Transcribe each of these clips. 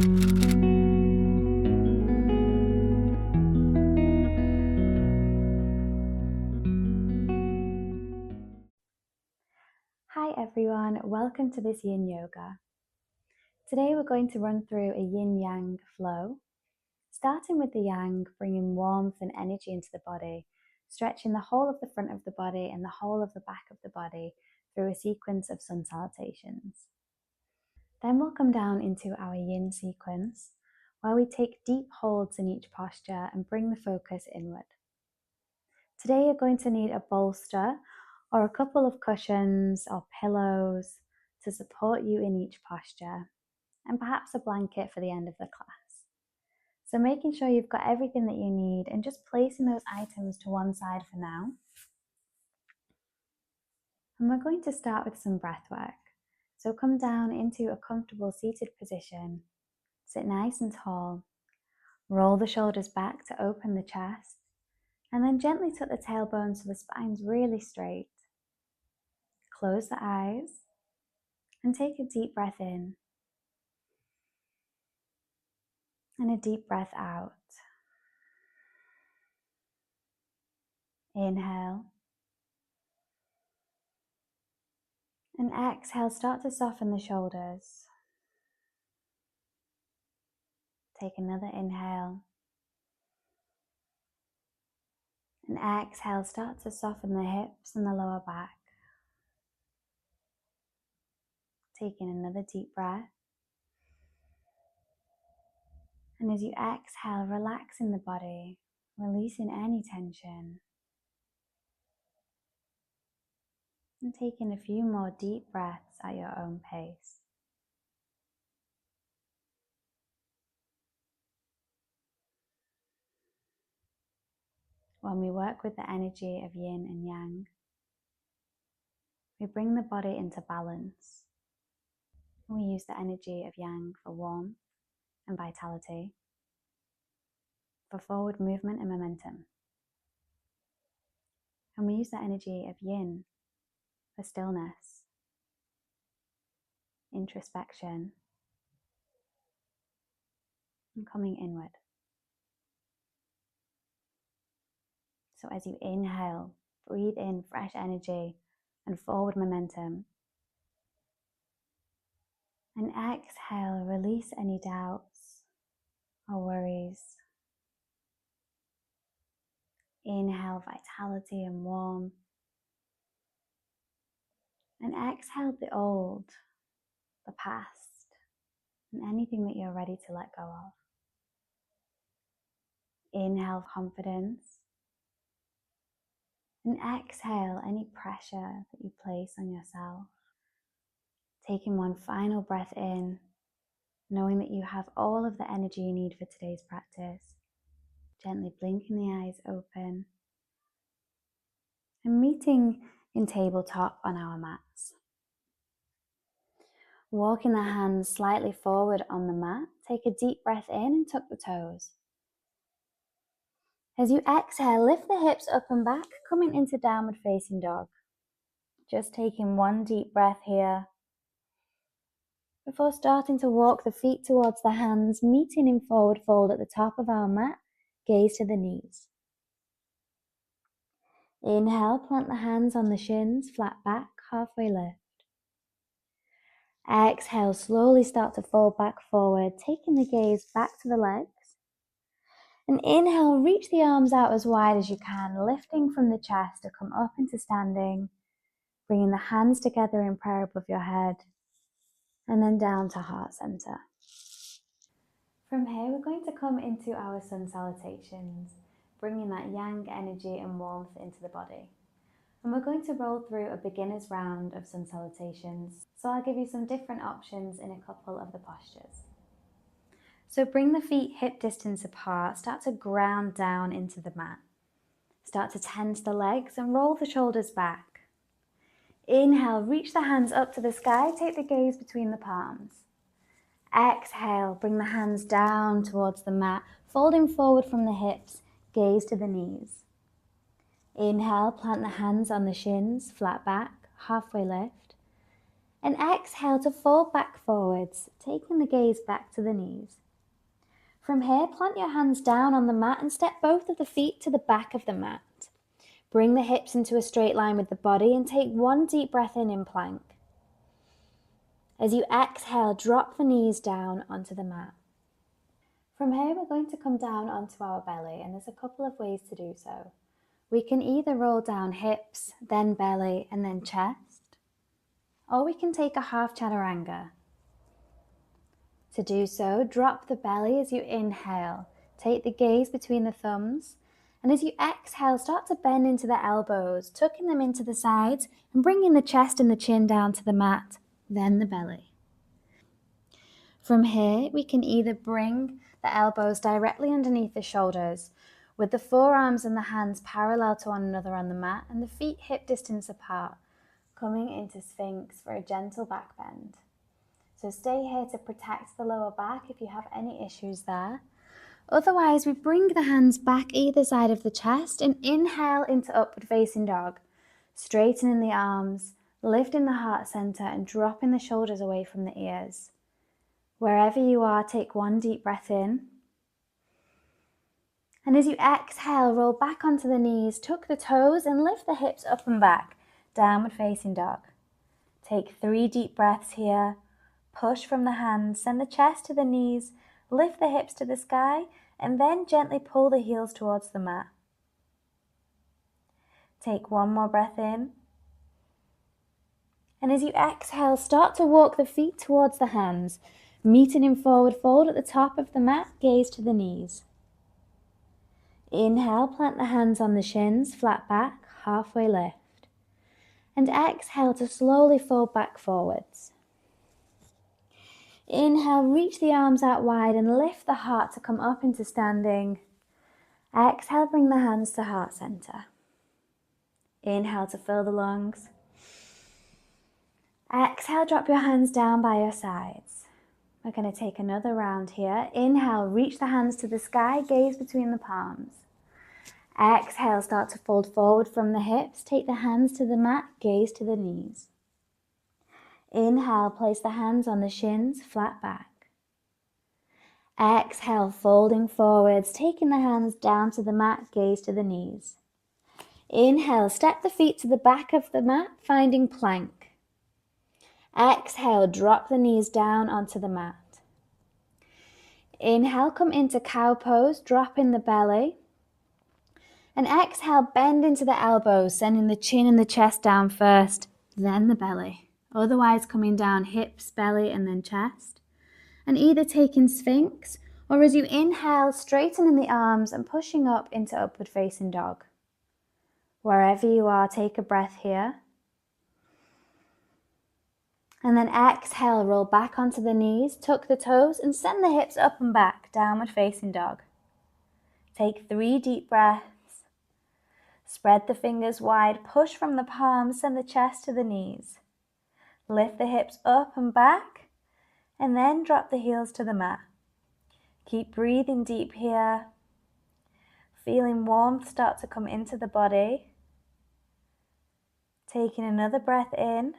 Hi everyone, welcome to this Yin Yoga. Today we're going to run through a Yin-Yang flow, starting with the Yang, bringing warmth and energy into the body, stretching the whole of the front of the body and the whole of the back of the body through a sequence of sun salutations. Then we'll come down into our Yin sequence, where we take deep holds in each posture and bring the focus inward. Today you're going to need a bolster or a couple of cushions or pillows to support you in each posture, and perhaps a blanket for the end of the class. So making sure you've got everything that you need and just placing those items to one side for now. And we're going to start with some breath work. So come down into a comfortable seated position, sit nice and tall, roll the shoulders back to open the chest, and then gently tuck the tailbone so the spine's really straight. Close the eyes and take a deep breath in and a deep breath out. Inhale and exhale, start to soften the shoulders. Take another inhale and exhale, start to soften the hips and the lower back. Taking another deep breath. And as you exhale, relaxing the body, releasing any tension. And taking a few more deep breaths at your own pace. When we work with the energy of yin and yang, we bring the body into balance. We use the energy of yang for warmth and vitality, for forward movement and momentum. And we use the energy of yin for stillness, introspection, and coming inward. So as you inhale, breathe in fresh energy and forward momentum. And exhale, release any doubts or worries. Inhale vitality and warmth. And exhale the old, the past, and anything that you're ready to let go of. Inhale confidence. And exhale any pressure that you place on yourself. Taking one final breath in, knowing that you have all of the energy you need for today's practice. Gently blinking the eyes open. And meeting in tabletop on our mats. Walking the hands slightly forward on the mat, take a deep breath in and tuck the toes. As you exhale, lift the hips up and back, coming into downward facing dog. Just taking one deep breath here before starting to walk the feet towards the hands, meeting in forward fold at the top of our mat, gaze to the knees. Inhale, plant the hands on the shins, flat back, halfway lift. Exhale, slowly start to fold back forward, taking the gaze back to the legs. And inhale, reach the arms out as wide as you can, lifting from the chest to come up into standing, bringing the hands together in prayer above your head, and then down to heart center. From here, we're going to come into our sun salutations, bringing that yang energy and warmth into the body. And we're going to roll through a beginner's round of sun salutations, so I'll give you some different options in a couple of the postures. So bring the feet hip distance apart, start to ground down into the mat. Start to tense the legs and roll the shoulders back. Inhale, reach the hands up to the sky, take the gaze between the palms. Exhale, bring the hands down towards the mat, folding forward from the hips, gaze to the knees. Inhale, plant the hands on the shins, flat back, halfway lift. And exhale to fold back forwards, taking the gaze back to the knees. From here, plant your hands down on the mat and step both of the feet to the back of the mat. Bring the hips into a straight line with the body and take one deep breath in plank. As you exhale, drop the knees down onto the mat. From here, we're going to come down onto our belly, and there's a couple of ways to do so. We can either roll down hips, then belly, and then chest, or we can take a half chaturanga. To do so, drop the belly as you inhale. Take the gaze between the thumbs, and as you exhale, start to bend into the elbows, tucking them into the sides and bringing the chest and the chin down to the mat, then the belly. From here, we can either bring the elbows directly underneath the shoulders, with the forearms and the hands parallel to one another on the mat and the feet hip distance apart, coming into Sphinx for a gentle back bend. So stay here to protect the lower back if you have any issues there. Otherwise, we bring the hands back either side of the chest and inhale into upward facing dog, straightening the arms, lifting the heart center and dropping the shoulders away from the ears. Wherever you are, take one deep breath in. And as you exhale, roll back onto the knees, tuck the toes and lift the hips up and back, downward facing dog. Take 3 deep breaths here. Push from the hands, send the chest to the knees, lift the hips to the sky, and then gently pull the heels towards the mat. Take 1 more breath in. And as you exhale, start to walk the feet towards the hands, meeting in forward fold at the top of the mat, gaze to the knees. Inhale, plant the hands on the shins, flat back, halfway lift. And exhale to slowly fold back forwards. Inhale, reach the arms out wide and lift the heart to come up into standing. Exhale, bring the hands to heart center. Inhale to fill the lungs. Exhale, drop your hands down by your sides. We're going to take another round here. Inhale, reach the hands to the sky, gaze between the palms. Exhale, start to fold forward from the hips. Take the hands to the mat, gaze to the knees. Inhale, place the hands on the shins, flat back. Exhale, folding forwards, taking the hands down to the mat, gaze to the knees. Inhale, step the feet to the back of the mat, finding plank. Exhale, drop the knees down onto the mat. Inhale, come into cow pose, drop in the belly. And exhale, bend into the elbows, sending the chin and the chest down first, then the belly. Otherwise, coming down hips, belly, and then chest. And either taking Sphinx, or as you inhale, straightening the arms and pushing up into upward facing dog. Wherever you are, take a breath here. And then exhale, roll back onto the knees, tuck the toes, and send the hips up and back, downward facing dog. Take 3 deep breaths. Spread the fingers wide, push from the palms, send the chest to the knees. Lift the hips up and back, and then drop the heels to the mat. Keep breathing deep here. Feeling warmth start to come into the body. Taking another breath in.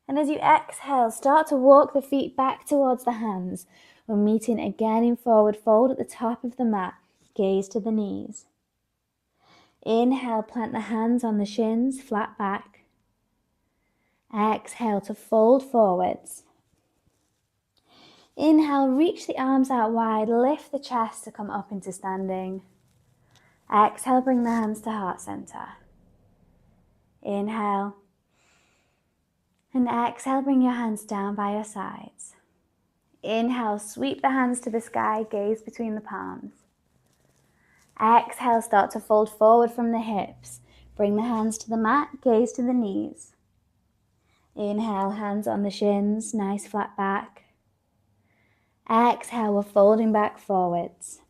And as you exhale, start to walk the feet back towards the hands. We're meeting again in forward fold at the top of the mat. Gaze to the knees. Inhale, plant the hands on the shins, flat back. Exhale to fold forwards. Inhale, reach the arms out wide, lift the chest to come up into standing. Exhale, bring the hands to heart center. Inhale. And exhale, bring your hands down by your sides. Inhale, sweep the hands to the sky, gaze between the palms. Exhale, start to fold forward from the hips. Bring the hands to the mat, gaze to the knees. Inhale, hands on the shins, nice flat back. Exhale, we're folding back forwards.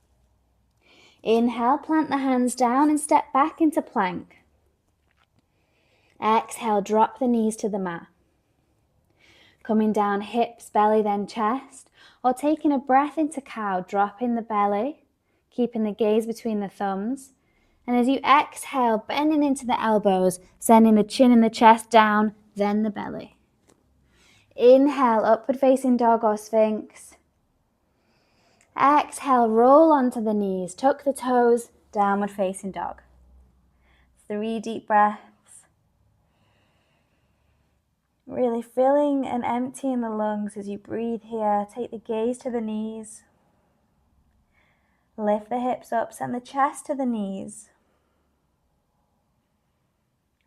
Inhale, plant the hands down and step back into plank. Exhale, drop the knees to the mat. Coming down hips, belly, then chest, or taking a breath into cow, dropping the belly, keeping the gaze between the thumbs. And as you exhale, bending into the elbows, sending the chin and the chest down, then the belly. Inhale, upward facing dog or sphinx. Exhale, roll onto the knees, tuck the toes, downward facing dog. 3 deep breaths. Really filling and emptying the lungs as you breathe here. Take the gaze to the knees. Lift the hips up, send the chest to the knees.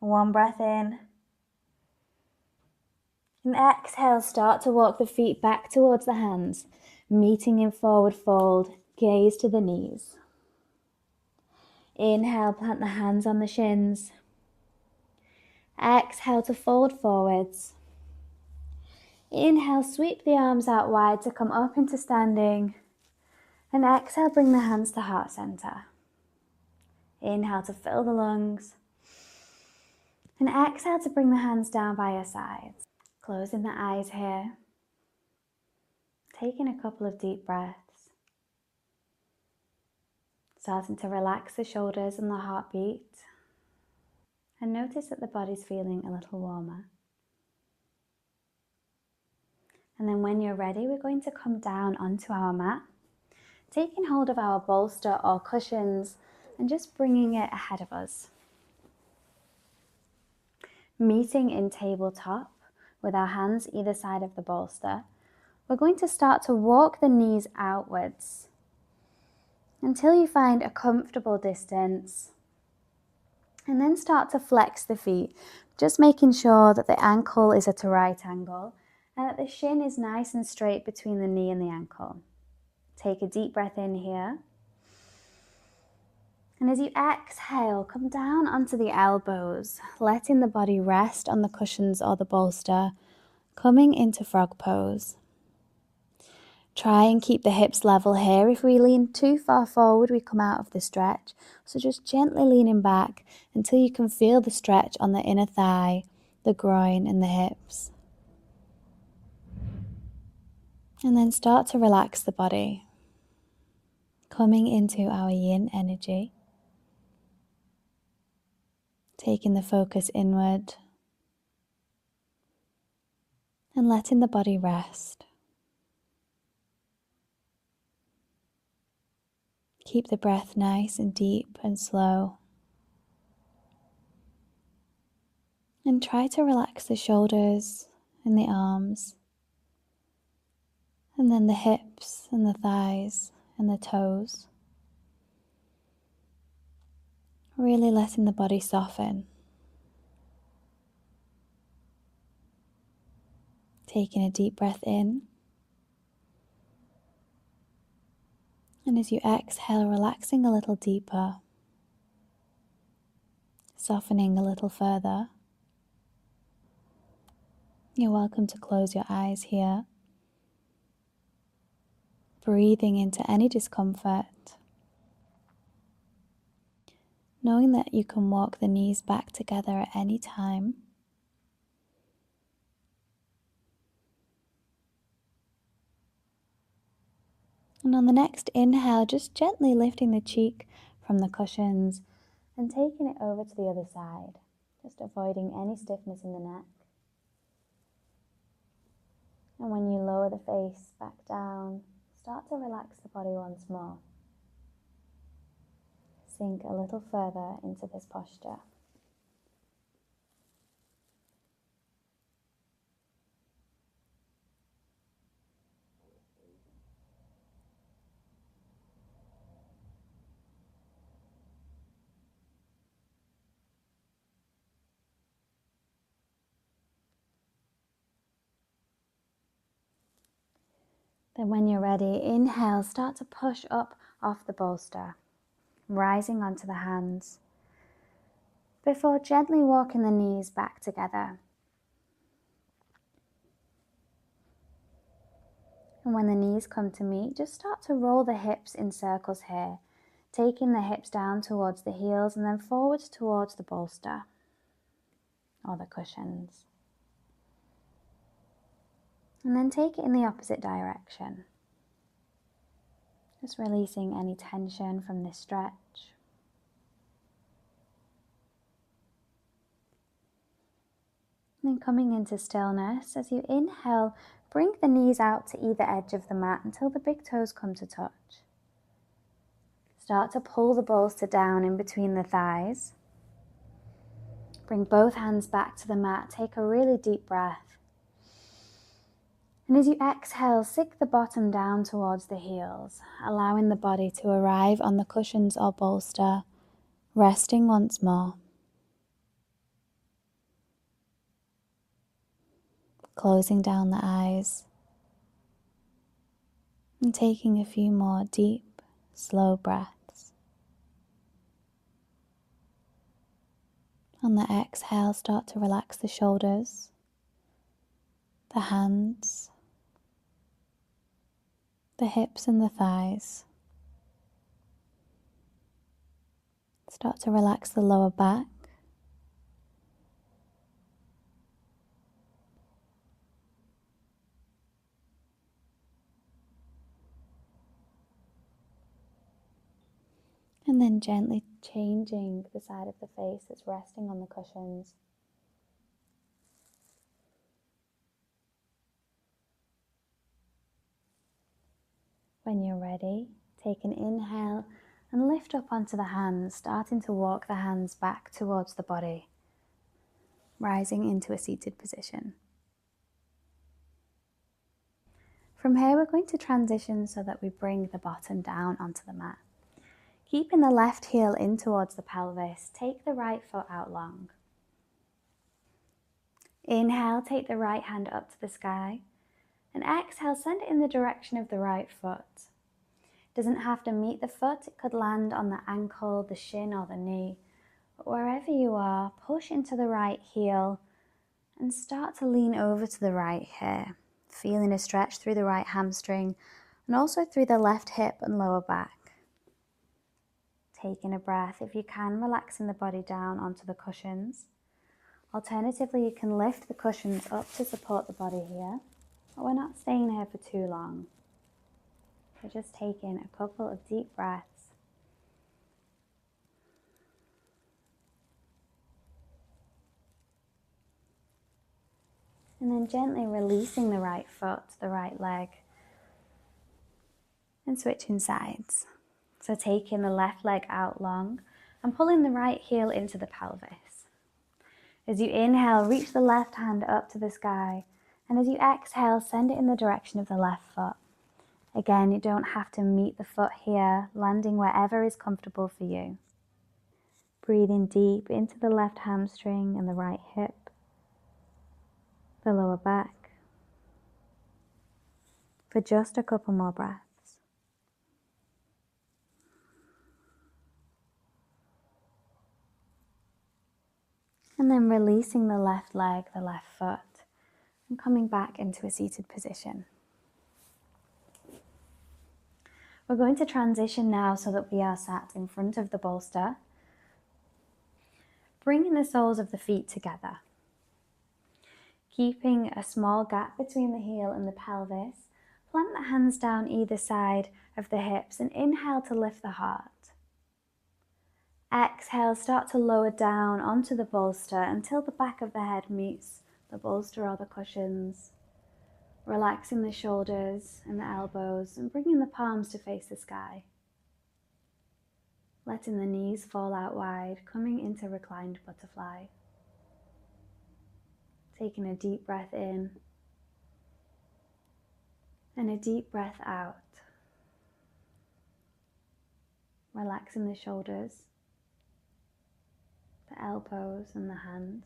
1 breath in. And exhale, start to walk the feet back towards the hands, meeting in forward fold, gaze to the knees. Inhale, plant the hands on the shins. Exhale to fold forwards. Inhale, sweep the arms out wide to come up into standing. And exhale, bring the hands to heart center. Inhale to fill the lungs. And exhale to bring the hands down by your sides. Closing the eyes here. Taking a couple of deep breaths. Starting to relax the shoulders and the heartbeat. And notice that the body's feeling a little warmer. And then when you're ready, we're going to come down onto our mat, taking hold of our bolster or cushions and just bringing it ahead of us. Meeting in tabletop with our hands either side of the bolster, we're going to start to walk the knees outwards until you find a comfortable distance. And then start to flex the feet, just making sure that the ankle is at a right angle and that the shin is nice and straight between the knee and the ankle. Take a deep breath in here. And as you exhale, come down onto the elbows, letting the body rest on the cushions or the bolster, coming into frog pose. Try and keep the hips level here. If we lean too far forward, we come out of the stretch. So just gently leaning back until you can feel the stretch on the inner thigh, the groin and the hips. And then start to relax the body, coming into our yin energy. Taking the focus inward and letting the body rest. Keep the breath nice and deep and slow. And try to relax the shoulders and the arms, and then the hips and the thighs and the toes. Really letting the body soften. Taking a deep breath in. And as you exhale, relaxing a little deeper. Softening a little further. You're welcome to close your eyes here. Breathing into any discomfort. Knowing that you can walk the knees back together at any time. And on the next inhale, just gently lifting the cheek from the cushions and taking it over to the other side, just avoiding any stiffness in the neck. And when you lower the face back down, start to relax the body once more. Sink a little further into this posture. Then when you're ready, inhale, start to push up off the bolster, rising onto the hands, before gently walking the knees back together. And when the knees come to meet, just start to roll the hips in circles here, taking the hips down towards the heels and then forwards towards the bolster or the cushions. And then take it in the opposite direction. Just releasing any tension from this stretch. And then coming into stillness, as you inhale, bring the knees out to either edge of the mat until the big toes come to touch. Start to pull the bolster down in between the thighs. Bring both hands back to the mat. Take a really deep breath. And as you exhale, sink the bottom down towards the heels, allowing the body to arrive on the cushions or bolster, resting once more. Closing down the eyes and taking a few more deep, slow breaths. On the exhale, start to relax the shoulders, the hands, the hips and the thighs. Start to relax the lower back. And then gently changing the side of the face that's resting on the cushions. When you're ready, take an inhale and lift up onto the hands, starting to walk the hands back towards the body, rising into a seated position. From here, we're going to transition so that we bring the bottom down onto the mat. Keeping the left heel in towards the pelvis, take the right foot out long. Inhale, take the right hand up to the sky, and exhale, send it in the direction of the right foot. It doesn't have to meet the foot, it could land on the ankle, the shin or the knee. But wherever you are, push into the right heel and start to lean over to the right here, feeling a stretch through the right hamstring and also through the left hip and lower back. Taking a breath, if you can, relaxing the body down onto the cushions. Alternatively, you can lift the cushions up to support the body here, but we're not staying here for too long. We're just taking a couple of deep breaths. And then gently releasing the right foot, the right leg, and switching sides. So taking the left leg out long and pulling the right heel into the pelvis. As you inhale, reach the left hand up to the sky, and as you exhale, send it in the direction of the left foot. Again, you don't have to meet the foot here, landing wherever is comfortable for you. Breathing deep into the left hamstring and the right hip, the lower back, for just a couple more breaths. And then releasing the left leg, the left foot, and coming back into a seated position. We're going to transition now so that we are sat in front of the bolster, bringing the soles of the feet together. Keeping a small gap between the heel and the pelvis, plant the hands down either side of the hips and inhale to lift the heart. Exhale, start to lower down onto the bolster until the back of the head meets the bolster or the cushions. Relaxing the shoulders and the elbows and bringing the palms to face the sky. Letting the knees fall out wide, coming into reclined butterfly. Taking a deep breath in and a deep breath out. Relaxing the shoulders, the elbows and the hands.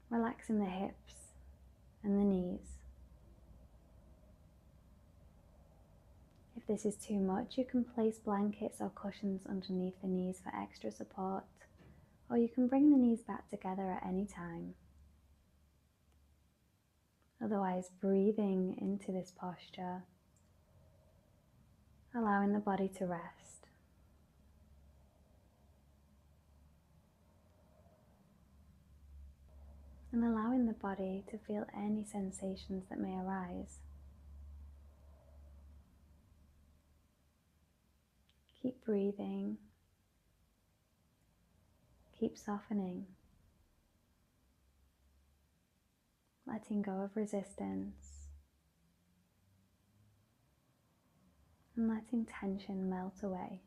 Relaxing the hips and the knees. If this is too much, you can place blankets or cushions underneath the knees for extra support, or you can bring the knees back together at any time. Otherwise, breathing into this posture, allowing the body to rest. And allowing the body to feel any sensations that may arise. Keep breathing Keep softening, letting go of resistance, and letting tension melt away.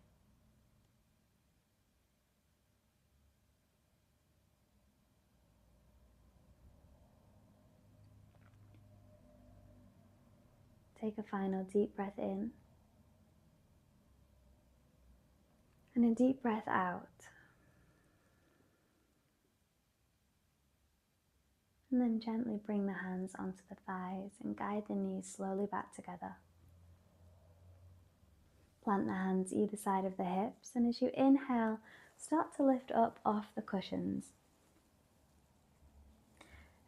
Take a final deep breath in and a deep breath out. And then gently bring the hands onto the thighs and guide the knees slowly back together. Plant the hands either side of the hips, and as you inhale, start to lift up off the cushions.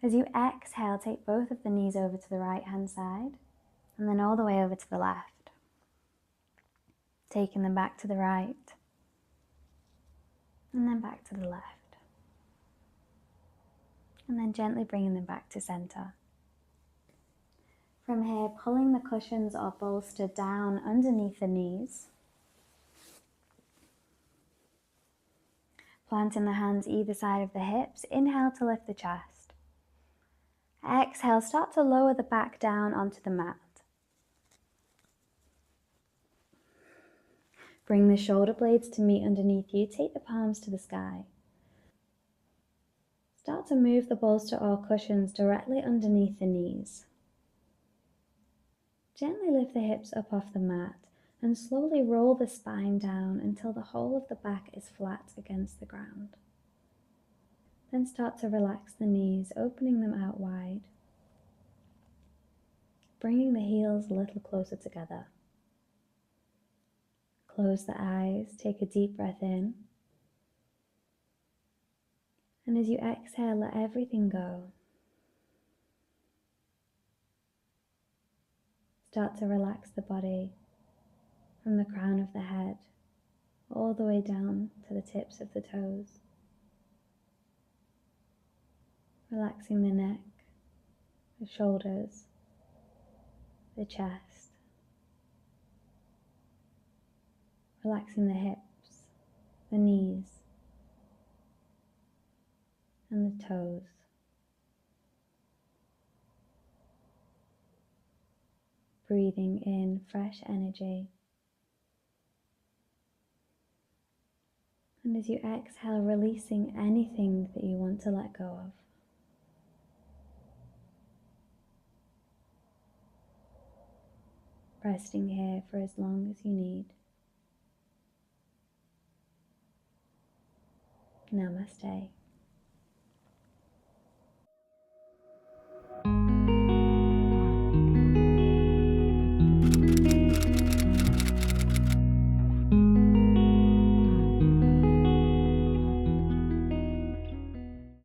As you exhale, take both of the knees over to the right hand side and then all the way over to the left. Taking them back to the right and then back to the left. And then gently bringing them back to center. From here, pulling the cushions or bolster down underneath the knees. Planting the hands either side of the hips, inhale to lift the chest. Exhale, start to lower the back down onto the mat. Bring the shoulder blades to meet underneath you, take the palms to the sky. Start to move the bolster or cushions directly underneath the knees. Gently lift the hips up off the mat and slowly roll the spine down until the whole of the back is flat against the ground. Then start to relax the knees, opening them out wide, bringing the heels a little closer together. Close the eyes, take a deep breath in, and as you exhale, let everything go. Start to relax the body from the crown of the head all the way down to the tips of the toes. Relaxing the neck, the shoulders, the chest. Relaxing the hips, the knees, and the toes. Breathing in fresh energy. And as you exhale, releasing anything that you want to let go of. Resting here for as long as you need. Namaste.